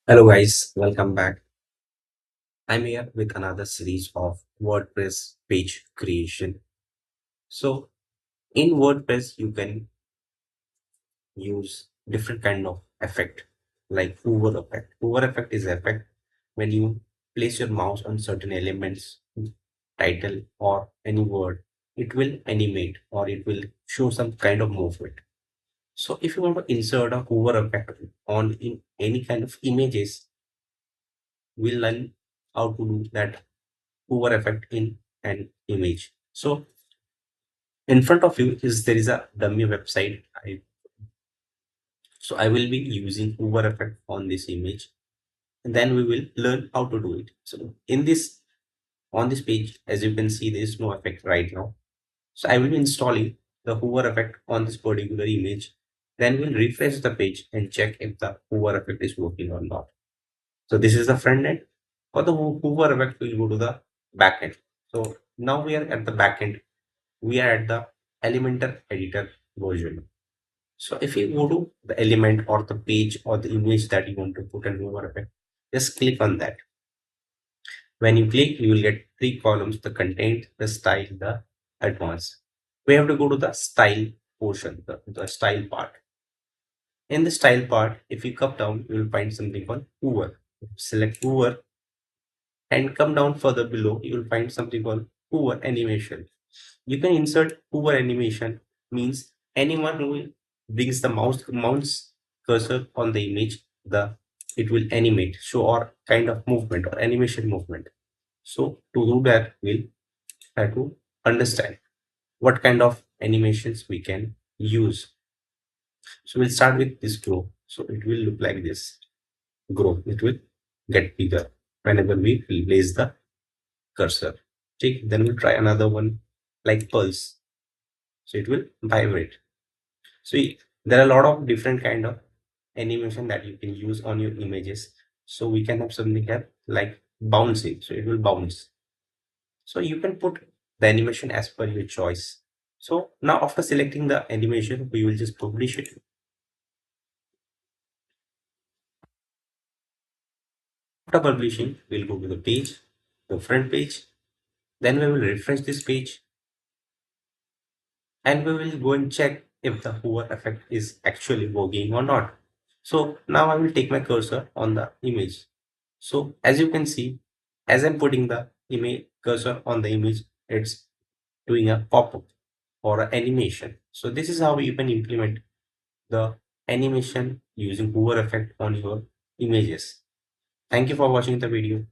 Hello guys, welcome back. I'm here with another series of WordPress page creation. So in WordPress, you can use different kind of effect like hover effect. Hover effect is effect when you place your mouse on certain elements, title or any word, it will animate or it will show some kind of movement. So if you want to insert a hover effect on in any kind of images, we'll learn how to do that hover effect in an image. So in front of you is there is a dummy website. So I will be using hover effect on this image, and then we will learn how to do it. So in this on this page, as you can see, there is no effect right now. So I will be installing the hover effect on this particular image. Then we'll refresh the page and check if the hover effect is working or not. So this is the front end. For the hover effect, we'll go to the back end. So now we are at the back end. We are at the Elementor editor version. So if you go to the element or the page or the image that you want to put an hover effect, just click on that. When you click, you will get three columns: the content, the style, the advanced. We have to go to the style portion, the style part. In the style part, if you come down, you will find something called hover. Select hover and come down further below, you will find something called hover animation. You can insert hover animation, means anyone who brings the mouse cursor on the image, the it will animate, show or kind of movement or animation movement. So to do that, we'll have to understand what kind of animations we can use. So we'll start with this grow. So it will look like this. Grow. It will get bigger whenever we place the cursor. Take, then we'll try another one like pulse. So it will vibrate. So there are a lot of different kind of animation that you can use on your images. So we can have something here like bouncing. So it will bounce. So you can put the animation as per your choice. So now after selecting the animation, we will just publish it. After publishing, we'll go to the page, the front page. Then we will refresh this page and we will go and check if the hover effect is actually working or not. So now I will take my cursor on the image. So as you can see, as I'm putting the image cursor on the image, it's doing a pop-up or an animation. So this is how you can implement the animation using hover effect on your images. Thank you for watching the video.